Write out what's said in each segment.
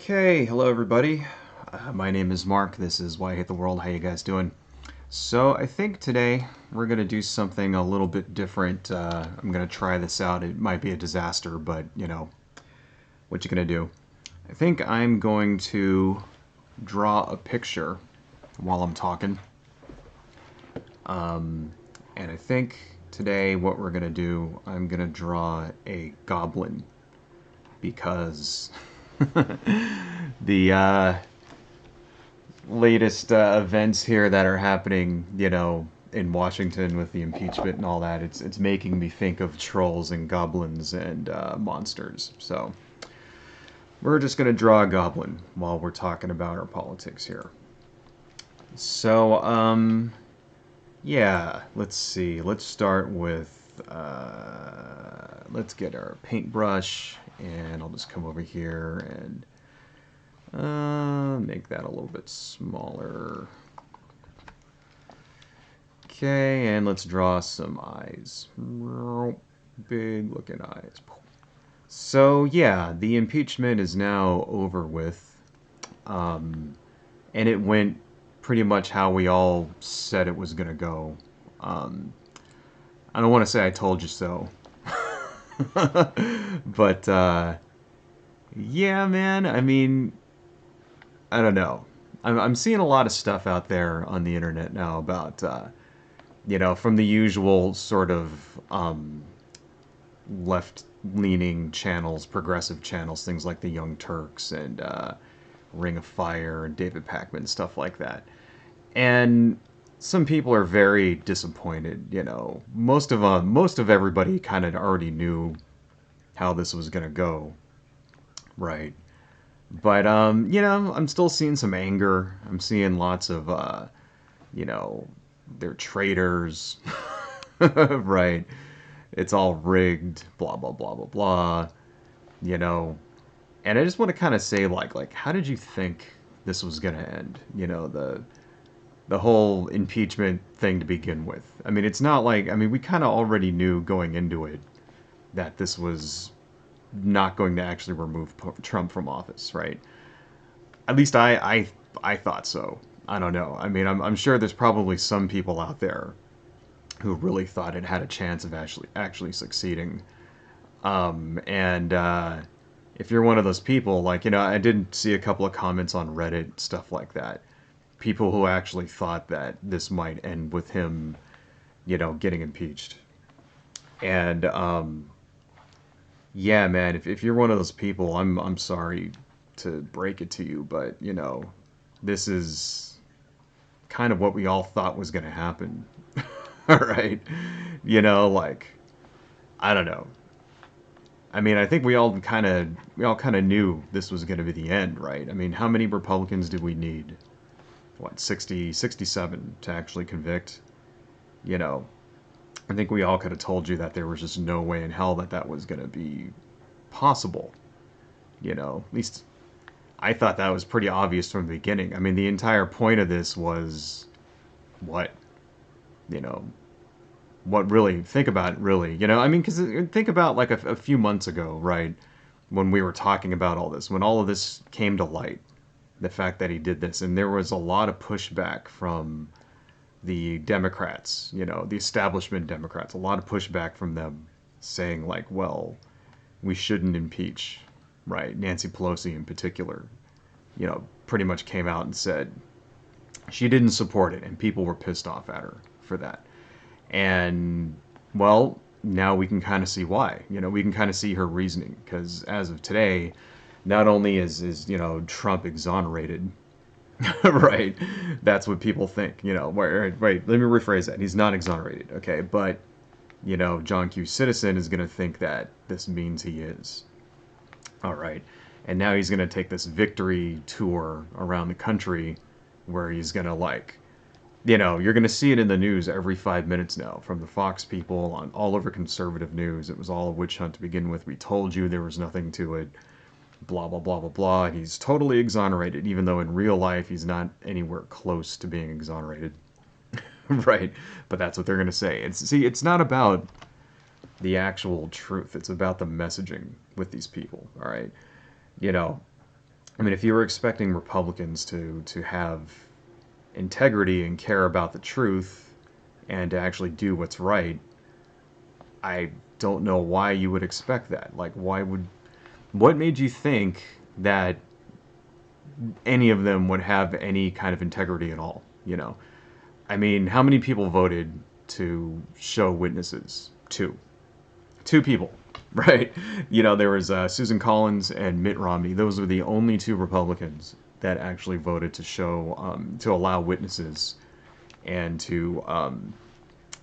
Okay, hello everybody. My name is Mark. This is Why I Hate the World. How you guys doing? So I think today we're gonna do something a little bit different. I'm gonna try this out. It might be a disaster, but what you gonna do? I think I'm going to draw a picture while I'm talking. And I think today what we're gonna do, I'm gonna draw a goblin because the latest events here that are happening, in Washington with the impeachment and all that, it's making me think of trolls and goblins and monsters. So we're just gonna draw a goblin while we're talking about our politics here. So yeah, let's see. Let's start with let's get our paintbrush, and I'll just come over here and make that a little bit smaller. Okay, and let's draw some eyes. Big looking eyes. So yeah, the impeachment is now over with. And it went pretty much how we all said it was gonna go. Um, I don't want to say I told you so. But yeah, man, I mean, I don't know. I'm seeing a lot of stuff out there on the internet now about, from the usual sort of left-leaning channels, progressive channels, things like the Young Turks and Ring of Fire and David Pakman, stuff like that. And some people are very disappointed. Most of everybody kind of already knew how this was gonna go, right? But I'm still seeing some anger. I'm seeing lots of you know, they're traitors, right? It's all rigged, blah blah blah blah blah. You know, and I just want to kind of say, like, how did you think this was gonna end? The whole impeachment thing to begin with. I mean, it's not like, I mean, we kind of already knew going into it that this was not going to actually remove Trump from office, right? At least I thought so. I don't know. I mean, I'm sure there's probably some people out there who really thought it had a chance of actually succeeding. And if you're one of those people, like, I did see a couple of comments on Reddit, stuff like that. People who actually thought that this might end with him, getting impeached. And yeah, man, if you're one of those people, I'm sorry to break it to you, but this is kind of what we all thought was going to happen. All right, like, I don't know. I mean, I think we all kind of knew this was going to be the end, right? I mean, how many Republicans did we need? What, 60, 67 to actually convict? You know, I think we all could have told you that there was just no way in hell that that was going to be possible. At least I thought that was pretty obvious from the beginning. I mean, the entire point of this was what? You know, what really, think about it really, I mean, because think about like a few months ago, right? When we were talking about all this, when all of this came to light, the fact that he did this, and there was a lot of pushback from the Democrats, the establishment Democrats, a lot of pushback from them saying, like, well, we shouldn't impeach, right? Nancy Pelosi in particular, pretty much came out and said she didn't support it, and people were pissed off at her for that. And, well, now we can kind of see why. We can kind of see her reasoning, because as of today, not only is Trump exonerated, right? That's what people think. Wait, let me rephrase that. He's not exonerated, okay? But John Q. Citizen is going to think that this means he is. All right. And now he's going to take this victory tour around the country where he's going to, like, you're going to see it in the news every 5 minutes now from the Fox people on all over conservative news. It was all a witch hunt to begin with. We told you there was nothing to it. Blah, blah, blah, blah, blah. He's totally exonerated, even though in real life he's not anywhere close to being exonerated. Right? But that's what they're going to say. It's not about the actual truth. It's about the messaging with these people, all right? You know, I mean, if you were expecting Republicans to have integrity and care about the truth and to actually do what's right, I don't know why you would expect that. Like, what made you think that any of them would have any kind of integrity at all? You know, I mean, how many people voted to show witnesses? Two people, right? You know, there was Susan Collins and Mitt Romney. Those were the only two Republicans that actually voted to show, to allow witnesses and to,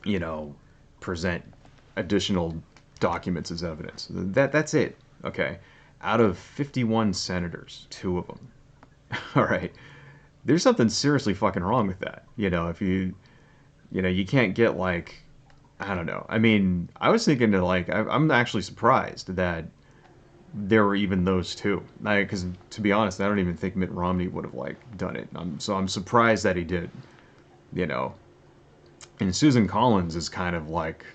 you know, present additional documents as evidence. That's it. Okay, out of 51 senators, two of them. All right, there's something seriously fucking wrong with that. You know, if you can't get like, I don't know. I mean, I was thinking to like, I'm actually surprised that there were even those two. Because to be honest, I don't even think Mitt Romney would have like done it. So I'm surprised that he did. You know, and Susan Collins is kind of like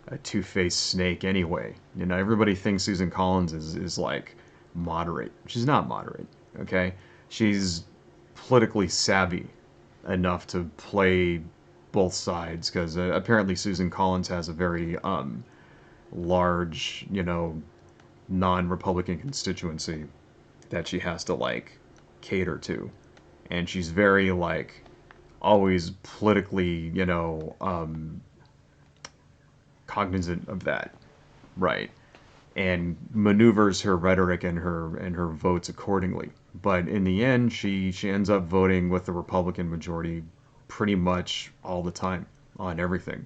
a two-faced snake anyway. You know, everybody thinks Susan Collins is like moderate. She's not moderate. Okay, she's politically savvy enough to play both sides because apparently Susan Collins has a very large, you know, non-Republican constituency that she has to like cater to, and she's very like always politically, you know, cognizant of that, right? And maneuvers her rhetoric and her votes accordingly. But in the end, she ends up voting with the Republican majority pretty much all the time on everything.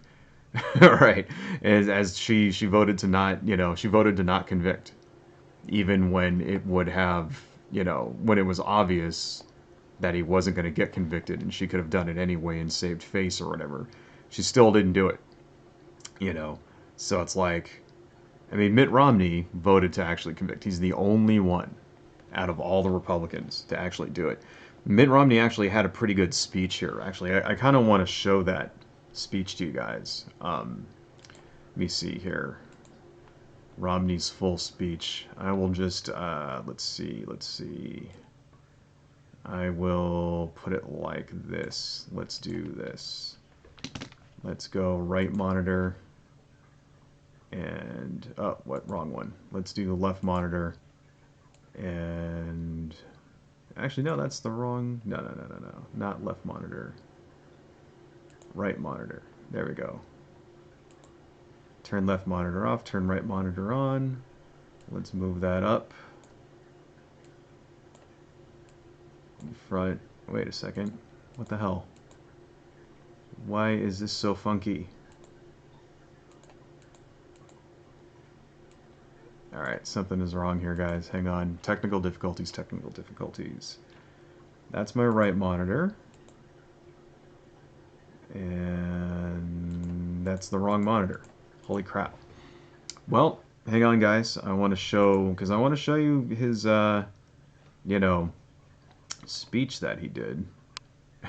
Right, as she voted to not, you know, she voted to not convict even when it would have, you know, when it was obvious that he wasn't going to get convicted and she could have done it anyway and saved face or whatever. She still didn't do it, you know. So it's like, I mean, Mitt Romney voted to actually convict. He's the only one out of all the Republicans to actually do it. Mitt Romney actually had a pretty good speech here. Actually, I kind of want to show that speech to you guys. Let me see here. Romney's full speech. I will just, let's see. I will put it like this. Let's do this. Let's go right monitor. And, oh, what, wrong one. Let's do the left monitor. And, actually, no, that's the wrong, no, not left monitor. Right monitor. There we go. Turn left monitor off, turn right monitor on. Let's move that up. In front, wait a second. What the hell? Why is this so funky? Alright, something is wrong here, guys. Hang on. Technical difficulties, technical difficulties. That's my right monitor. And that's the wrong monitor. Holy crap. Well, hang on, guys. I want to show, because I want to show you his, you know, speech that he did.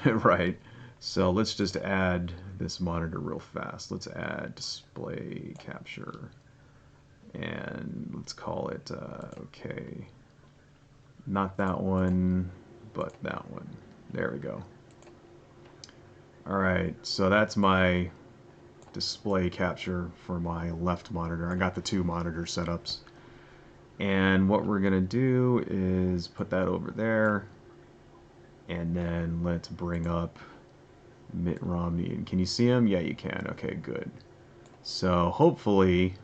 Right. So let's just add this monitor real fast. Let's add display capture. And let's call it, okay, not that one, but that one. There we go. All right, so that's my display capture for my left monitor. I got the two monitor setups. And what we're gonna do is put that over there. And then let's bring up Mitt Romney. And can you see him? Yeah, you can. Okay, good. So hopefully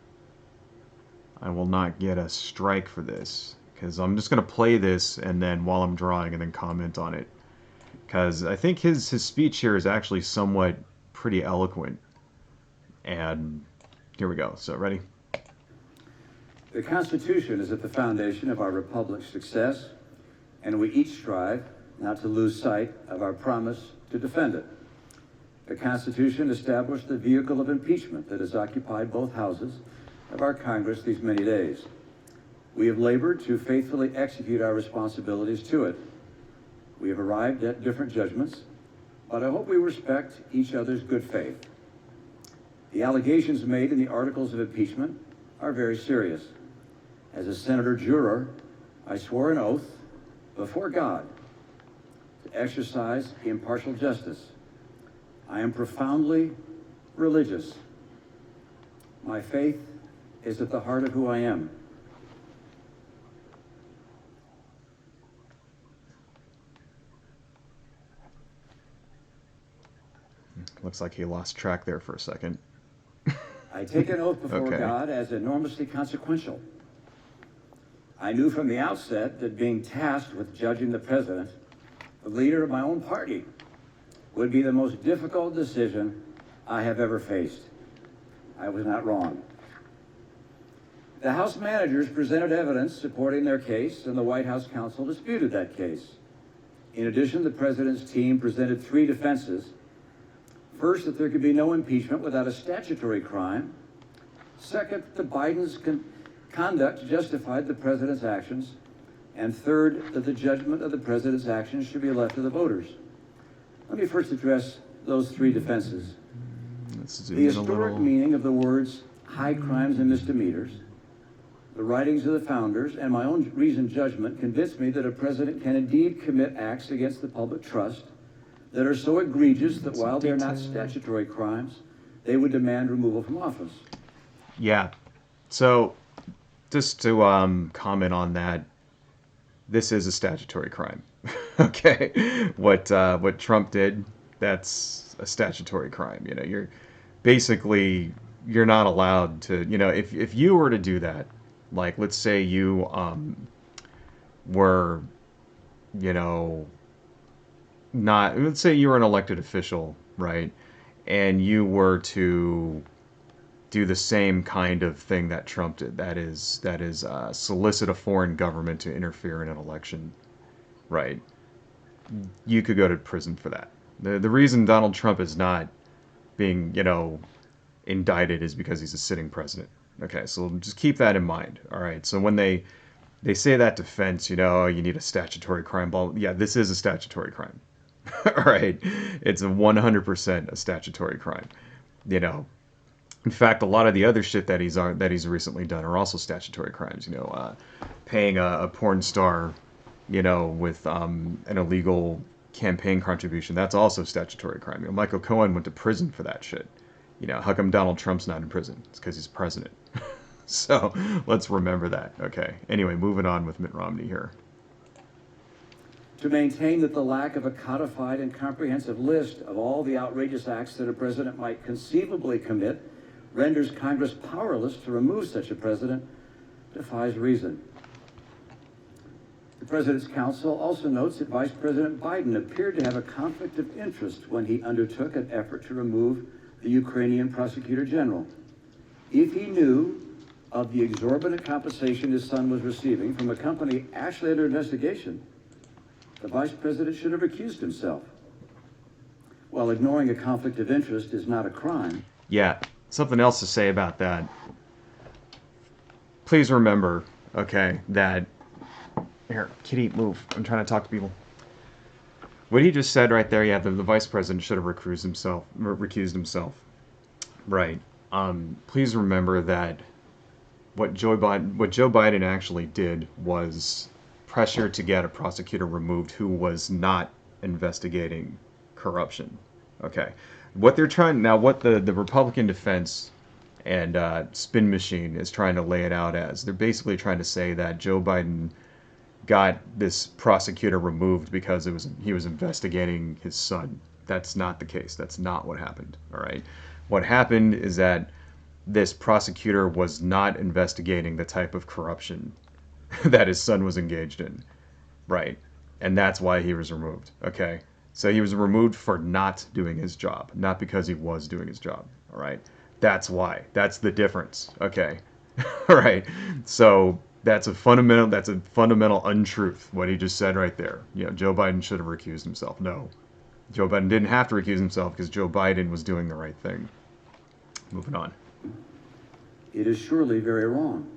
I will not get a strike for this, because I'm just going to play this and then while I'm drawing and then comment on it, because I think his speech here is actually somewhat pretty eloquent. And here we go. So ready? The Constitution is at the foundation of our republic's success, and we each strive not to lose sight of our promise to defend it. The Constitution established the vehicle of impeachment that has occupied both houses of our Congress these many days. We have labored to faithfully execute our responsibilities to it. We have arrived at different judgments, but I hope we respect each other's good faith. The allegations made in the articles of impeachment are very serious. As a senator juror, I swore an oath before God to exercise impartial justice. I am profoundly religious. My faith is at the heart of who I am. Looks like he lost track there for a second. I take an oath before Okay. God as enormously consequential. I knew from the outset that being tasked with judging the president, the leader of my own party, would be the most difficult decision I have ever faced. I was not wrong. The House managers presented evidence supporting their case, and the White House counsel disputed that case. In addition, the president's team presented three defenses. First, that there could be no impeachment without a statutory crime. Second, that Biden's conduct justified the president's actions. And third, that the judgment of the president's actions should be left to the voters. Let me first address those three defenses. The historic meaning of the words high crimes and misdemeanors, the writings of the founders, and my own reasoned judgment convinced me that a president can indeed commit acts against the public trust that are so egregious that while they're not statutory crimes, they would demand removal from office. Yeah. So, just to comment on that, this is a statutory crime. Okay, what Trump did, that's a statutory crime. You know, you're not allowed to. You know, if you were to do that, like let's say you were, you know, not, let's say you were an elected official, right, and you were to do the same kind of thing that Trump did. That is solicit a foreign government to interfere in an election, right? You could go to prison for that. The reason Donald Trump is not being, you know, indicted is because he's a sitting president. Okay, so just keep that in mind. All right. So when they say that defense, you know, you need a statutory crime ball. Yeah, this is a statutory crime. All right. It's a 100% a statutory crime. You know, in fact, a lot of the other shit that he's recently done are also statutory crimes. You know, paying a porn star, you know, with an illegal campaign contribution. That's also statutory crime. You know, Michael Cohen went to prison for that shit. You know, how come Donald Trump's not in prison? It's because he's president. So let's remember that. Okay. Anyway, moving on with Mitt Romney here. To maintain that the lack of a codified and comprehensive list of all the outrageous acts that a president might conceivably commit renders Congress powerless to remove such a president defies reason. The President's counsel also notes that Vice President Biden appeared to have a conflict of interest when he undertook an effort to remove the Ukrainian prosecutor general. If he knew of the exorbitant compensation his son was receiving from a company actually under investigation, the vice president should have recused himself. While ignoring a conflict of interest is not a crime. Yeah, something else to say about that. Please remember, okay, that... Here, kitty, move. I'm trying to talk to people. What he just said right there, yeah, the vice president should have recused himself. Right. Please remember that what Joe Biden actually did was pressure to get a prosecutor removed who was not investigating corruption. Okay. What they're trying now, what the Republican defense and spin machine is trying to lay it out as, they're basically trying to say that Joe Biden got this prosecutor removed because he was investigating his son. That's not the case. That's not what happened. All right. What happened is that this prosecutor was not investigating the type of corruption that his son was engaged in. Right. And that's why he was removed. Okay. So he was removed for not doing his job, not because he was doing his job. All right. That's why. That's the difference. Okay. All right. So that's a fundamental untruth, what he just said right there. You know, Joe Biden should have recused himself. No. Joe Biden didn't have to recuse himself because Joe Biden was doing the right thing. Moving on. It is surely very wrong.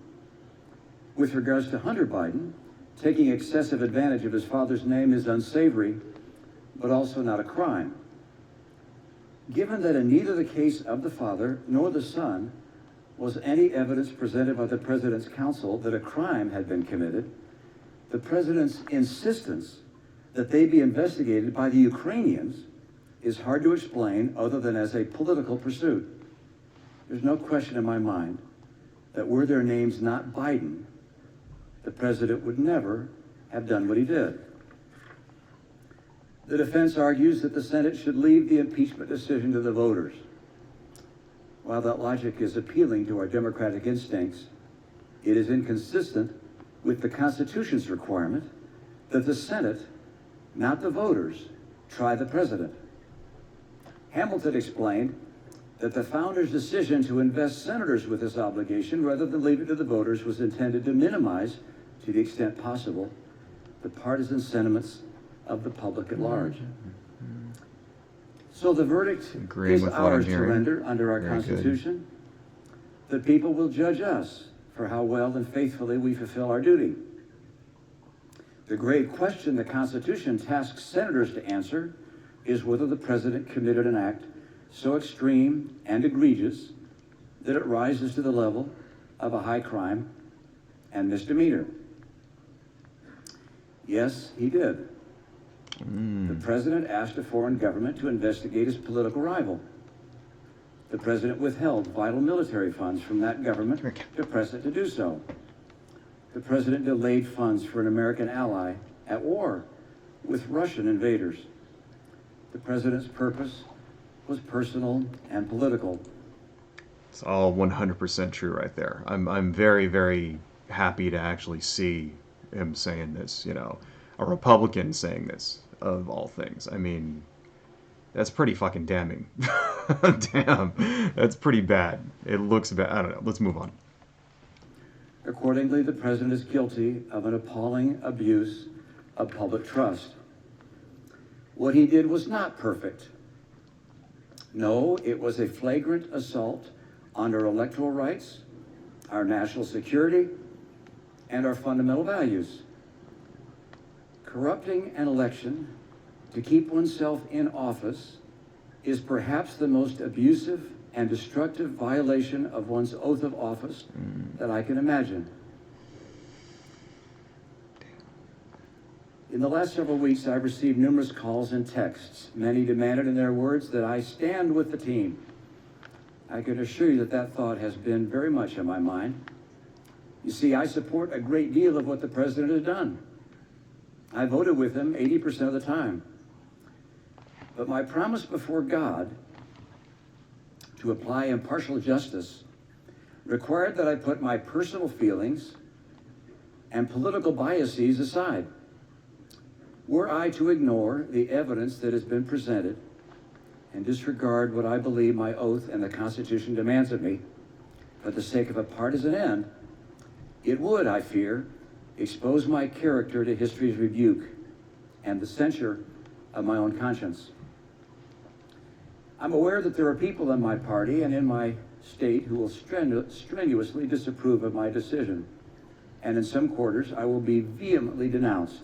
With regards to Hunter Biden, taking excessive advantage of his father's name is unsavory, but also not a crime. Given that in neither the case of the father nor the son was any evidence presented by the president's counsel that a crime had been committed, The president's insistence that they be investigated by the Ukrainians is hard to explain other than as a political pursuit. There's no question in my mind that were their names not Biden, the president would never have done what he did. The defense argues that the Senate should leave the impeachment decision to the voters. While that logic is appealing to our democratic instincts, it is inconsistent with the Constitution's requirement that the Senate, not the voters, try the president. Hamilton explained that the founders' decision to invest senators with this obligation rather than leave it to the voters was intended to minimize, to the extent possible, the partisan sentiments of the public at large. So the verdict is ours to render under our Constitution. The people will judge us for how well and faithfully we fulfill our duty. The grave question the Constitution tasks senators to answer is whether the president committed an act so extreme and egregious that it rises to the level of a high crime and misdemeanor. Yes, he did. The president asked a foreign government to investigate his political rival. The president withheld vital military funds from that government to press it to do so. The president delayed funds for an American ally at war with Russian invaders. The president's purpose was personal and political. It's all 100% true right there. I'm very, very happy to actually see him saying this, a Republican saying this, of all things. I mean, that's pretty fucking damning. Damn, that's pretty bad. It looks bad. I don't know. Let's move on. Accordingly, the president is guilty of an appalling abuse of public trust. What he did was not perfect. No, it was a flagrant assault on our electoral rights, our national security, and our fundamental values. Corrupting an election to keep oneself in office is perhaps the most abusive and destructive violation of one's oath of office that I can imagine. In the last several weeks, I've received numerous calls and texts. Many demanded in their words that I stand with the team. I can assure you that that thought has been very much on my mind. You see, I support a great deal of what the president has done. I voted with him 80% of the time. But my promise before God to apply impartial justice required that I put my personal feelings and political biases aside. Were I to ignore the evidence that has been presented and disregard what I believe my oath and the Constitution demands of me for the sake of a partisan end, it would, I fear, expose my character to history's rebuke and the censure of my own conscience. I'm aware that there are people in my party and in my state who will strenuously disapprove of my decision, and in some quarters I will be vehemently denounced.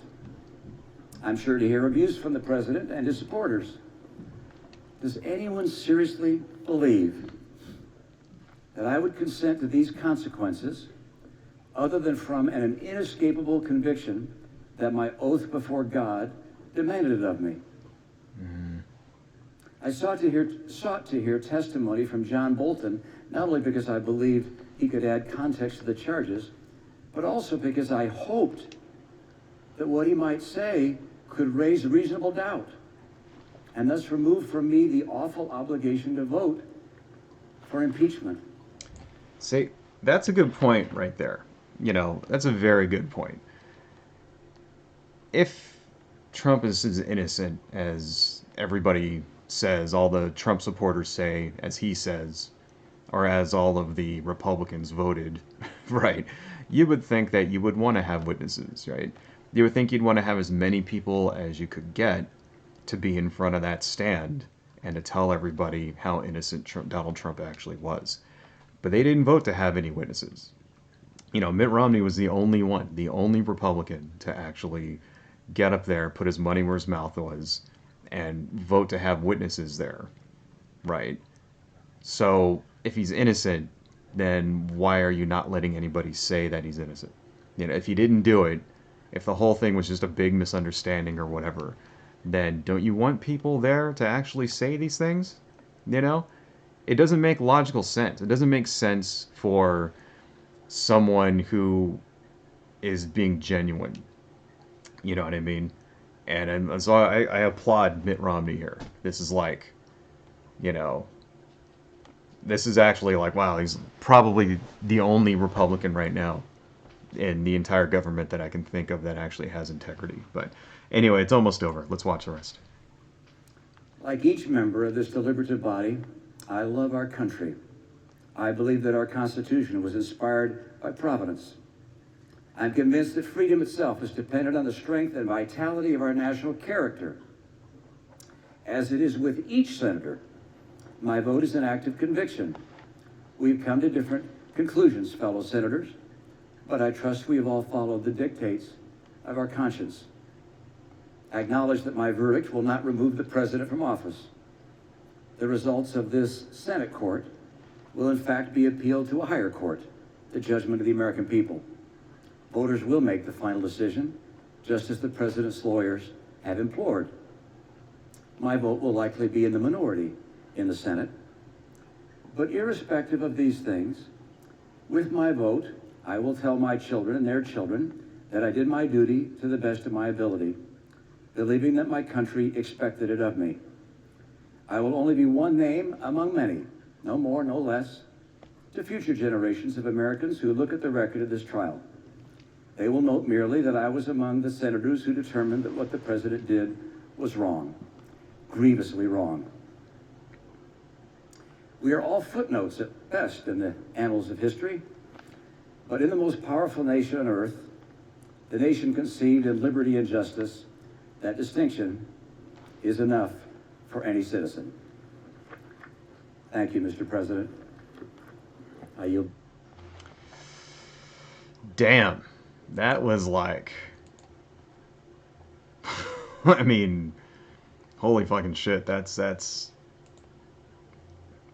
I'm sure to hear abuse from the president and his supporters. Does anyone seriously believe that I would consent to these consequences other than from an inescapable conviction that my oath before God demanded it of me? I sought to hear testimony from John Bolton, not only because I believed he could add context to the charges, but also because I hoped that what he might say could raise reasonable doubt and thus remove from me the awful obligation to vote for impeachment. See, that's a good point right there. That's a very good point. If Trump is as innocent as everybody says, all the Trump supporters say, as he says, or as all of the Republicans voted, right, you would think that you would want to have witnesses, right? You would think you'd want to have as many people as you could get to be in front of that stand and to tell everybody how innocent Donald Trump actually was. But they didn't vote to have any witnesses. Mitt Romney was the only one, the only Republican to actually get up there, put his money where his mouth was, and vote to have witnesses there, right? So if he's innocent, then why are you not letting anybody say that he's innocent? If he didn't do it, if the whole thing was just a big misunderstanding or whatever, then don't you want people there to actually say these things? You know? It doesn't make logical sense. It doesn't make sense for someone who is being genuine. You know what I mean? And so I applaud Mitt Romney here. This is like, you know, this is actually like, wow, he's probably the only Republican right now in the entire government that I can think of that actually has integrity. But anyway, it's almost over. Let's watch the rest. Like each member of this deliberative body, I love our country. I believe that our Constitution was inspired by Providence. I'm convinced that freedom itself is dependent on the strength and vitality of our national character. As it is with each senator, my vote is an act of conviction. We've come to different conclusions, fellow senators, but I trust we have all followed the dictates of our conscience. I acknowledge that my verdict will not remove the president from office. The results of this Senate court will in fact be appealed to a higher court, the judgment of the American people. Voters will make the final decision, just as the president's lawyers have implored. My vote will likely be in the minority in the Senate. But irrespective of these things, with my vote, I will tell my children and their children that I did my duty to the best of my ability, believing that my country expected it of me. I will only be one name among many, no more, no less, to future generations of Americans who look at the record of this trial. They will note merely that I was among the senators who determined that what the president did was wrong, grievously wrong. We are all footnotes at best in the annals of history, but in the most powerful nation on earth, the nation conceived in liberty and justice, that distinction is enough for any citizen. Thank you, Mr. President. I yield. Damn. That was like, I mean, holy fucking shit. That's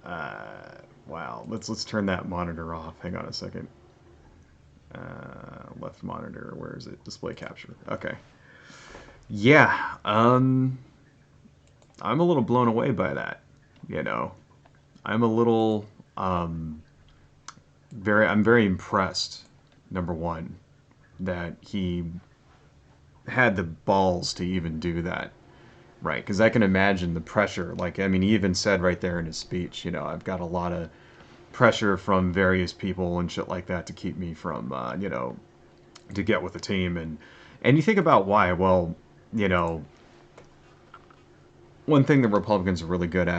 wow. Let's turn that monitor off. Hang on a second. Left monitor. Where is it? Display capture. Okay. Yeah. I'm a little blown away by that. You know, I'm a little I'm very impressed. Number one, that he had the balls to even do that, right? Because I can imagine the pressure. Like, I mean, he even said right there in his speech, you know, I've got a lot of pressure from various people and shit like that to keep me from, you know, to get with the team. And you think about why. Well, you know, one thing the Republicans are really good at